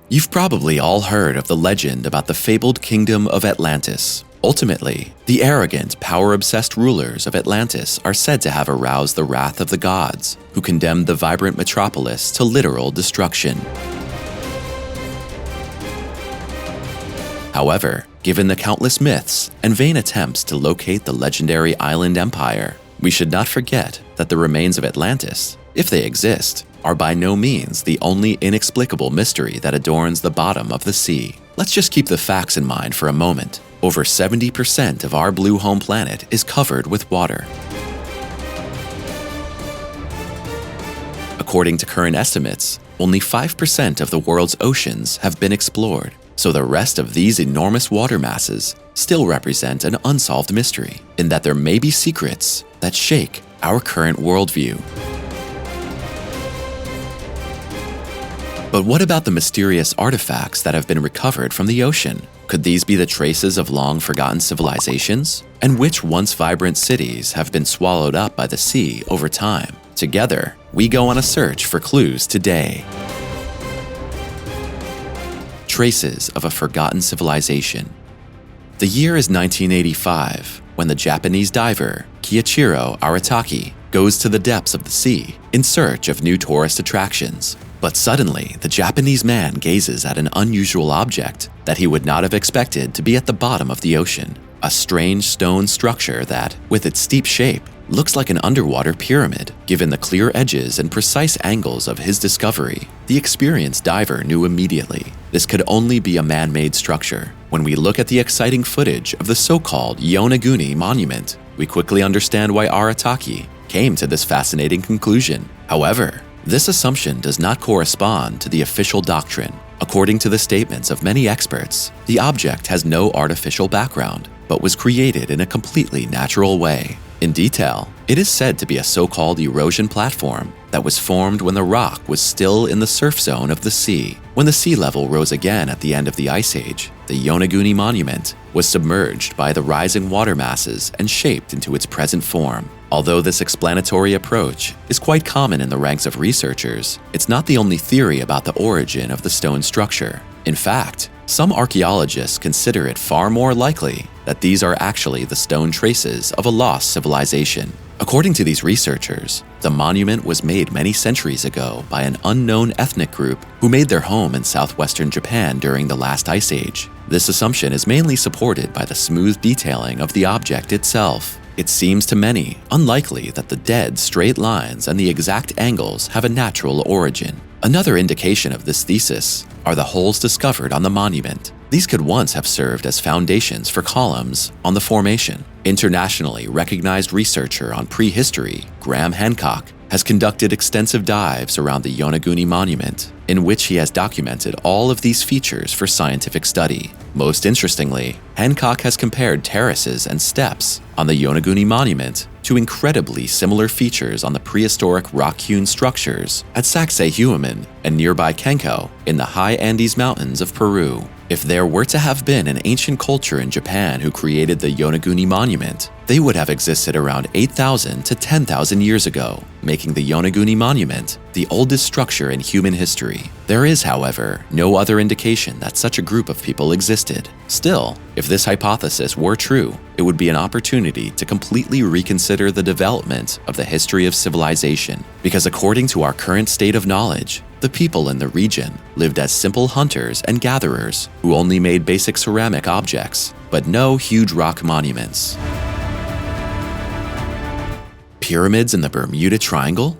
You've probably all heard of the legend about the fabled kingdom of Atlantis. Ultimately, the arrogant, power-obsessed rulers of Atlantis are said to have aroused the wrath of the gods, who condemned the vibrant metropolis to literal destruction. However, given the countless myths and vain attempts to locate the legendary island empire, we should not forget that the remains of Atlantis, if they exist, are by no means the only inexplicable mystery that adorns the bottom of the sea. Let's just keep the facts in mind for a moment. Over 70% of our blue home planet is covered with water. According to current estimates, only 5% of the world's oceans have been explored, so the rest of these enormous water masses still represent an unsolved mystery, in that there may be secrets that shake our current worldview. But what about the mysterious artifacts that have been recovered from the ocean? Could these be the traces of long-forgotten civilizations? And which once vibrant cities have been swallowed up by the sea over time? Together, we go on a search for clues today. Traces of a forgotten civilization. The year is 1985, when the Japanese diver Kiichiro Arataki goes to the depths of the sea in search of new tourist attractions. But suddenly, the Japanese man gazes at an unusual object that he would not have expected to be at the bottom of the ocean. A strange stone structure that, with its steep shape, looks like an underwater pyramid. Given the clear edges and precise angles of his discovery, the experienced diver knew immediately this could only be a man-made structure. When we look at the exciting footage of the so-called Yonaguni monument, we quickly understand why Arataki came to this fascinating conclusion. However, this assumption does not correspond to the official doctrine. According to the statements of many experts, the object has no artificial background, but was created in a completely natural way. In detail, it is said to be a so-called erosion platform that was formed when the rock was still in the surf zone of the sea. When the sea level rose again at the end of the Ice Age, the Yonaguni monument was submerged by the rising water masses and shaped into its present form. Although this explanatory approach is quite common in the ranks of researchers, it's not the only theory about the origin of the stone structure. In fact, some archaeologists consider it far more likely that these are actually the stone traces of a lost civilization. According to these researchers, the monument was made many centuries ago by an unknown ethnic group who made their home in southwestern Japan during the last ice age. This assumption is mainly supported by the smooth detailing of the object itself. It seems to many unlikely that the dead straight lines and the exact angles have a natural origin. Another indication of this thesis are the holes discovered on the monument. These could once have served as foundations for columns on the formation. Internationally recognized researcher on prehistory, Graham Hancock, has conducted extensive dives around the Yonaguni monument, in which he has documented all of these features for scientific study. Most interestingly, Hancock has compared terraces and steps on the Yonaguni monument to incredibly similar features on the prehistoric rock-hewn structures at Sacsayhuaman and nearby Kenko in the high Andes Mountains of Peru. If there were to have been an ancient culture in Japan who created the Yonaguni monument, they would have existed around 8,000 to 10,000 years ago, making the Yonaguni monument the oldest structure in human history. There is, however, no other indication that such a group of people existed. Still, if this hypothesis were true, it would be an opportunity to completely reconsider the development of the history of civilization, because according to our current state of knowledge, the people in the region lived as simple hunters and gatherers who only made basic ceramic objects, but no huge rock monuments. Pyramids in the Bermuda Triangle?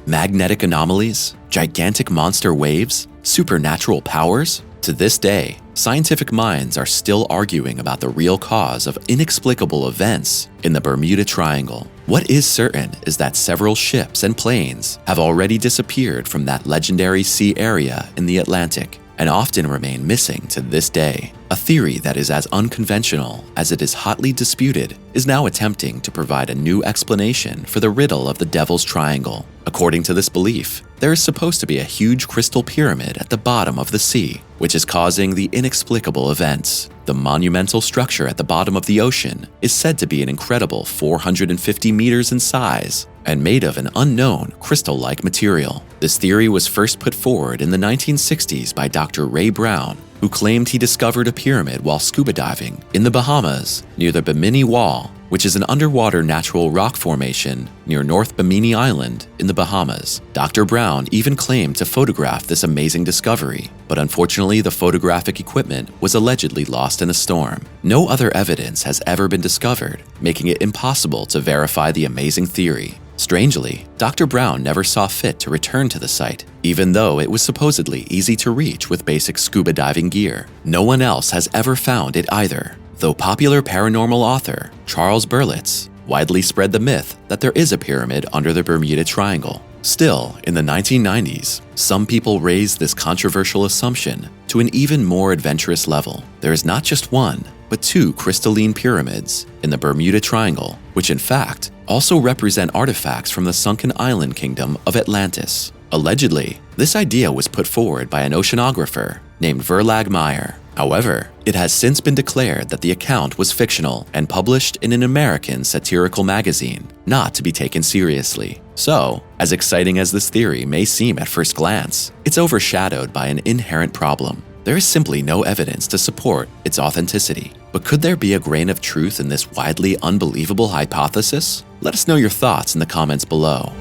Magnetic anomalies? Gigantic monster waves? Supernatural powers? To this day, scientific minds are still arguing about the real cause of inexplicable events in the Bermuda Triangle. What is certain is that several ships and planes have already disappeared from that legendary sea area in the Atlantic and often remain missing to this day. A theory that is as unconventional as it is hotly disputed is now attempting to provide a new explanation for the riddle of the Devil's Triangle. According to this belief, there is supposed to be a huge crystal pyramid at the bottom of the sea, which is causing the inexplicable events. The monumental structure at the bottom of the ocean is said to be an incredible 450 meters in size and made of an unknown crystal-like material. This theory was first put forward in the 1960s by Dr. Ray Brown, who claimed he discovered a pyramid while scuba diving in the Bahamas near the Bimini Wall, which is an underwater natural rock formation near North Bimini Island in the Bahamas. Dr. Brown even claimed to photograph this amazing discovery, but unfortunately the photographic equipment was allegedly lost in a storm. No other evidence has ever been discovered, making it impossible to verify the amazing theory. Strangely, Dr. Brown never saw fit to return to the site, even though it was supposedly easy to reach with basic scuba diving gear. No one else has ever found it either, though popular paranormal author Charles Berlitz widely spread the myth that there is a pyramid under the Bermuda Triangle. Still, in the 1990s, some people raised this controversial assumption to an even more adventurous level. There is not just one, but two crystalline pyramids in the Bermuda Triangle, which in fact also represent artifacts from the sunken island kingdom of Atlantis. Allegedly, this idea was put forward by an oceanographer named Verlag Meyer. However, it has since been declared that the account was fictional and published in an American satirical magazine, not to be taken seriously. So, as exciting as this theory may seem at first glance, it's overshadowed by an inherent problem. There is simply no evidence to support its authenticity. But could there be a grain of truth in this widely unbelievable hypothesis? Let us know your thoughts in the comments below.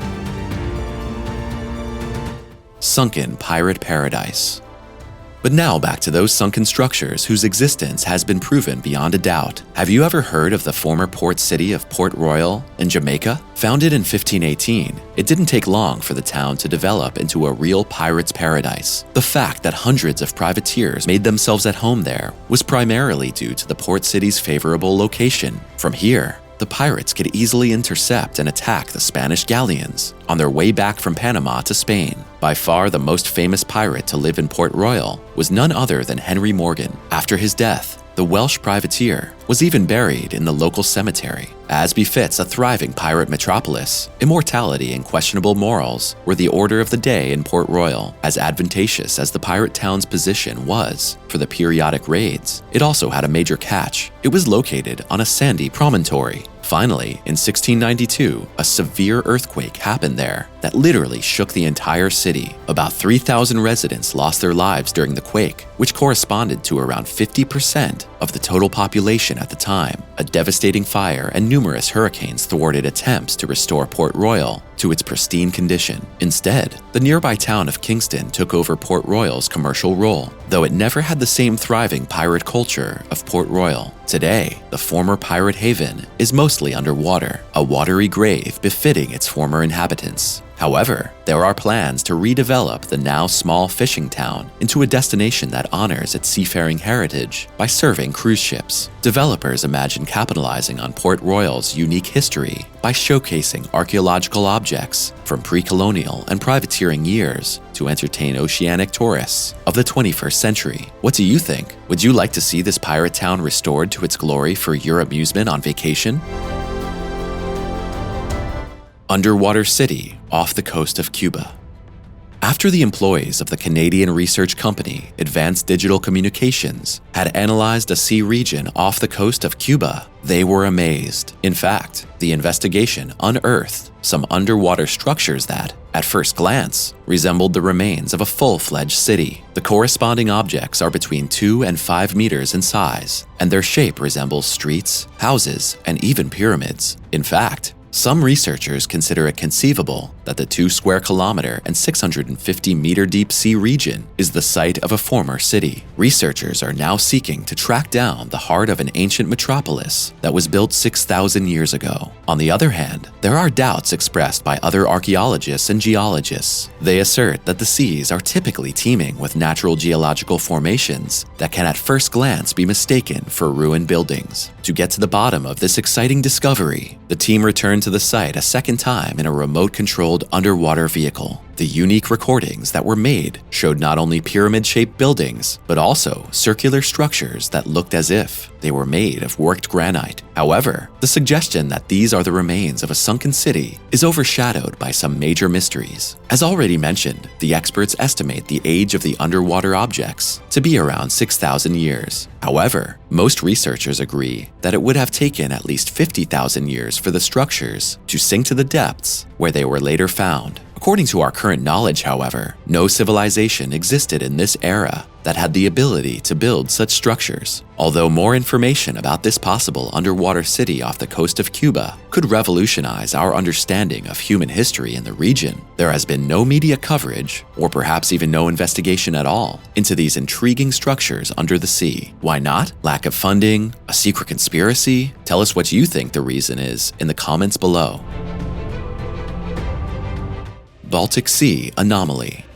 Sunken pirate paradise. But now back to those sunken structures whose existence has been proven beyond a doubt. Have you ever heard of the former port city of Port Royal in Jamaica? Founded in 1518, it didn't take long for the town to develop into a real pirate's paradise. The fact that hundreds of privateers made themselves at home there was primarily due to the port city's favorable location. From here, the pirates could easily intercept and attack the Spanish galleons on their way back from Panama to Spain. By far the most famous pirate to live in Port Royal was none other than Henry Morgan. After his death, the Welsh privateer was even buried in the local cemetery. As befits a thriving pirate metropolis, immortality and questionable morals were the order of the day in Port Royal. As advantageous as the pirate town's position was for the periodic raids, it also had a major catch. It was located on a sandy promontory. Finally, in 1692, a severe earthquake happened there that literally shook the entire city. About 3,000 residents lost their lives during the quake, which corresponded to around 50% of the total population at the time. A devastating fire and numerous hurricanes thwarted attempts to restore Port Royal to its pristine condition. Instead, the nearby town of Kingston took over Port Royal's commercial role, though it never had the same thriving pirate culture of Port Royal. Today, the former pirate haven is mostly underwater, a watery grave befitting its former inhabitants. However, there are plans to redevelop the now small fishing town into a destination that honors its seafaring heritage by serving cruise ships. Developers imagine capitalizing on Port Royal's unique history by showcasing archaeological objects from pre-colonial and privateering years to entertain oceanic tourists of the 21st century. What do you think? Would you like to see this pirate town restored to its glory for your amusement on vacation? Underwater city off the coast of Cuba. After the employees of the Canadian research company Advanced Digital Communications had analyzed a sea region off the coast of Cuba, they were amazed. In fact, the investigation unearthed some underwater structures that, at first glance, resembled the remains of a full-fledged city. The corresponding objects are between 2 and 5 meters in size, and their shape resembles streets, houses, and even pyramids. In fact, some researchers consider it conceivable that the 2 square kilometer and 650 meter deep sea region is the site of a former city. Researchers are now seeking to track down the heart of an ancient metropolis that was built 6,000 years ago. On the other hand, there are doubts expressed by other archaeologists and geologists. They assert that the seas are typically teeming with natural geological formations that can at first glance be mistaken for ruined buildings. To get to the bottom of this exciting discovery, the team returned to the site a second time in a remote-controlled underwater vehicle. The unique recordings that were made showed not only pyramid-shaped buildings, but also circular structures that looked as if they were made of worked granite. However, the suggestion that these are the remains of a sunken city is overshadowed by some major mysteries. As already mentioned, the experts estimate the age of the underwater objects to be around 6,000 years. However, most researchers agree that it would have taken at least 50,000 years for the structures to sink to the depths where they were later found. According to our current knowledge, however, no civilization existed in this era that had the ability to build such structures. Although more information about this possible underwater city off the coast of Cuba could revolutionize our understanding of human history in the region, there has been no media coverage, or perhaps even no investigation at all, into these intriguing structures under the sea. Why not? Lack of funding? A secret conspiracy? Tell us what you think the reason is in the comments below. Baltic Sea Anomaly.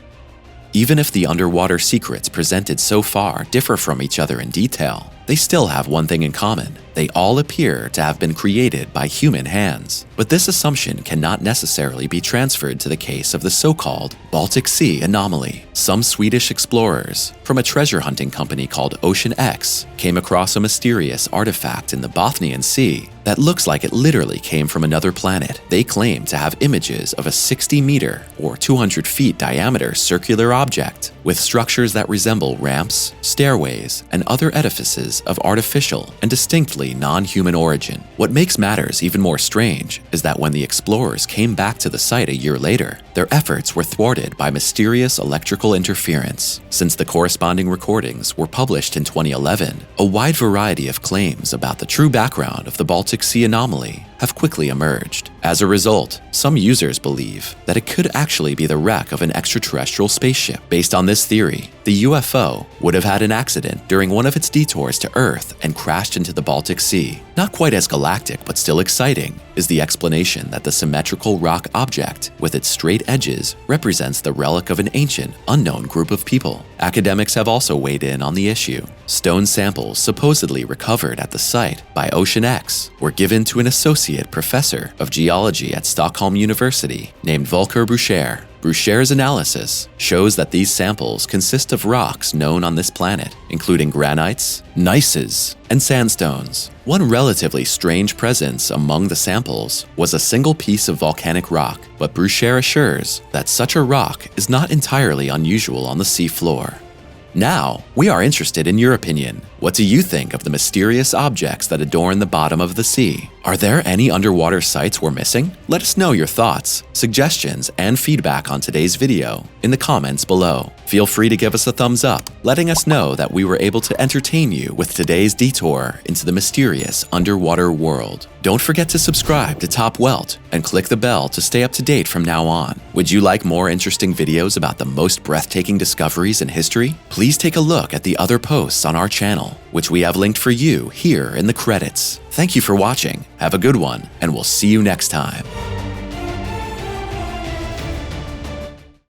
Even if the underwater secrets presented so far differ from each other in detail, they still have one thing in common. They all appear to have been created by human hands. But this assumption cannot necessarily be transferred to the case of the so-called Baltic Sea Anomaly. Some Swedish explorers from a treasure hunting company called Ocean X came across a mysterious artifact in the Bothnian Sea that looks like it literally came from another planet. They claim to have images of a 60-meter or 200 feet diameter circular object with structures that resemble ramps, stairways, and other edifices of artificial and distinctly non-human origin. What makes matters even more strange is that when the explorers came back to the site a year later, their efforts were thwarted by mysterious electrical interference. Since the corresponding recordings were published in 2011, a wide variety of claims about the true background of the Baltic Sea Anomaly have quickly emerged. As a result, some users believe that it could actually be the wreck of an extraterrestrial spaceship. Based on this theory, the UFO would have had an accident during one of its detours to Earth and crashed into the Baltic Sea. Not quite as galactic, but still exciting, is the explanation that the symmetrical rock object with its straight edges represents the relic of an ancient, unknown group of people. Academics have also weighed in on the issue. Stone samples supposedly recovered at the site by Ocean X were given to an associate professor of geology at Stockholm University named Volker Brucher. Brucher's analysis shows that these samples consist of rocks known on this planet, including granites, gneisses, and sandstones. One relatively strange presence among the samples was a single piece of volcanic rock, but Brucher assures that such a rock is not entirely unusual on the sea floor. Now, we are interested in your opinion. What do you think of the mysterious objects that adorn the bottom of the sea? Are there any underwater sites we're missing? Let us know your thoughts, suggestions, and feedback on today's video in the comments below. Feel free to give us a thumbs up, letting us know that we were able to entertain you with today's detour into the mysterious underwater world. Don't forget to subscribe to Top Welt and click the bell to stay up to date from now on. Would you like more interesting videos about the most breathtaking discoveries in history? Please take a look at the other posts on our channel, which we have linked for you here in the credits. Thank you for watching, have a good one, and we'll see you next time.